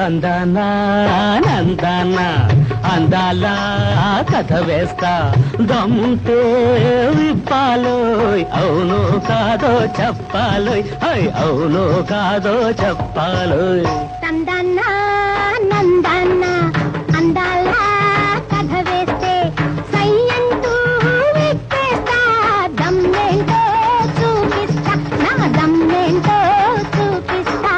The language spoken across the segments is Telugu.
తందానా నందానా అందాల కథ వేస్తా దమ్ముంటే విప్పాలోయ్ అవును కాదో చెప్పాలోయ్ అవును కాదో చెప్పాలోయ్ తందానా నందానా అందాల కథ వేస్తే సయ్యంటూ విప్పేస్తా దమ్మేంటో చూపిస్తా నా దమ్మేంటో చూపిస్తా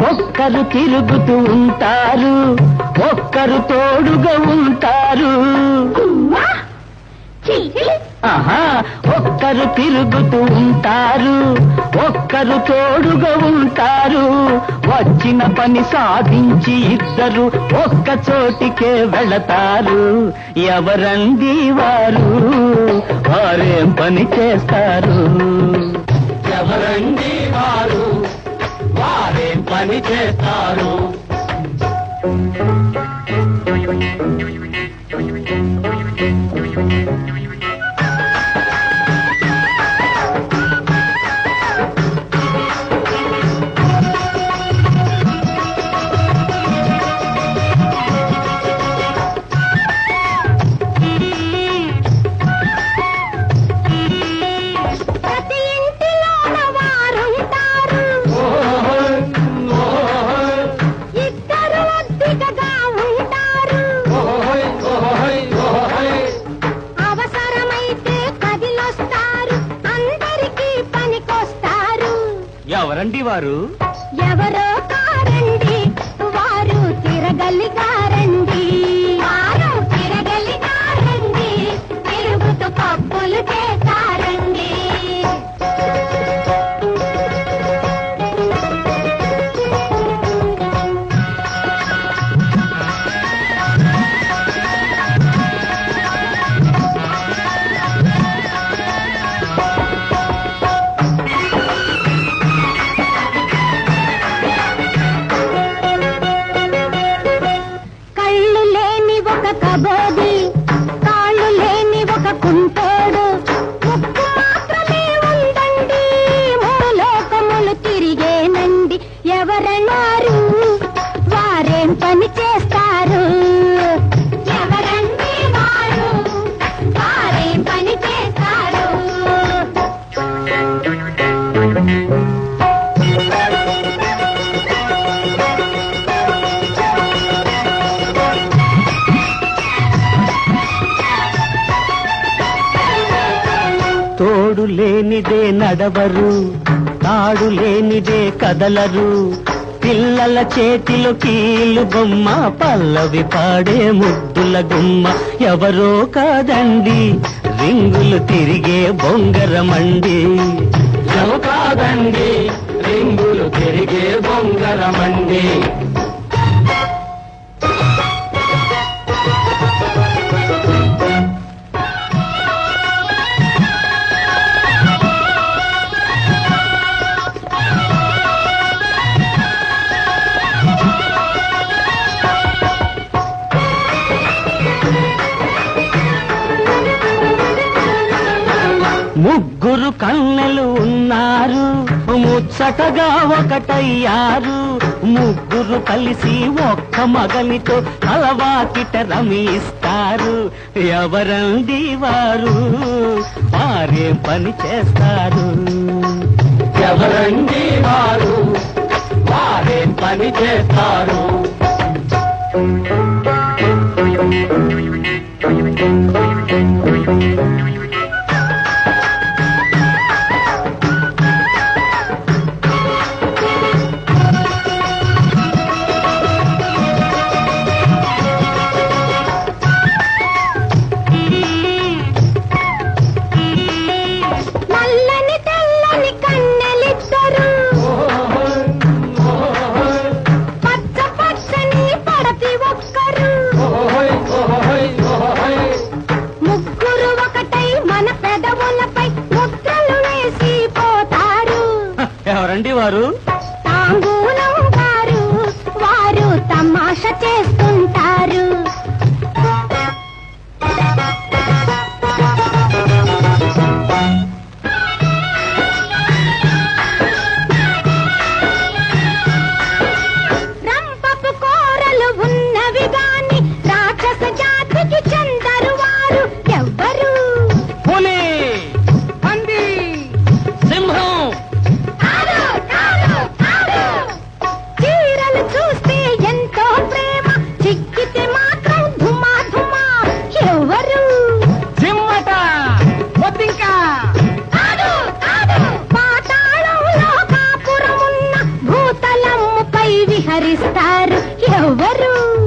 ఒక్కరు తిరుగుతూ ఉంటారు ఒక్కరు తోడుగా ఉంటారు ఆహా ఒక్కరు తిరుగుతూ ఉంటారు ఒక్కరు తోడుగా ఉంటారు వచ్చిన పని సాధించి ఇద్దరు ఒక్క చోటికే వెళతారు ఎవరండి వారు వారేం పని చేస్తారు ఎవరండి వారు వారేం పని చేస్తారు ఎవరండి వారు ఎవరో కారండి వారు తిరగలిగారండి వారు తిరగలిగారండి తిరుగుతూ పప్పులు చేస్తారండి కబోది కాళ్ళు లేని ఒక కుంటోడు ముక్కు మాత్రమే ఉందండి మూలోకములు తిరిగేనండి ఎవరన్నారు వారేం పని చేస్తారు ఎవరండి వారు వారేం పని చేస్తారు తోడు లేనిదే నడవరు తాడు లేనిదే కదలరు పిల్లల చేతిలో కీలు బొమ్మ పల్లవి పాడే ముద్దుల గుమ్మ ఎవరో కాదండి రింగులు తిరిగే బొంగరమండి ఎవరో కాదండి రింగులు తిరిగే బొంగరమండి ముగ్గురు కన్నెలు ఉన్నారు ముచ్చటగా ఒకటయ్యారు ముగ్గురు కలిసి ఒక్క మగనితో అలవాకిట రమిస్తారు ఎవరండి వారు వారేం పని చేస్తారు ఎవరండి వారు వారేం పని చేస్తారు వారు తాంబూలం గారు వారు తమాషా చేస్తుంటారు. రంపపు కోరలు ఉన్నవి గాని రాక్షస జాతికి చెందరు వారు ఎవ్వరు. పులి, పంది, సింహం. చీరలు చూస్తే ఎంతో ప్రేమ, చిక్కితే మాత్రం ధుమా ధుమా. ఎవరు? జిమ్మట, బొద్దింక. పాతాళంలో కాపురమున్న భూతలమ్ముపై విహరిస్తారు. ఎవరు?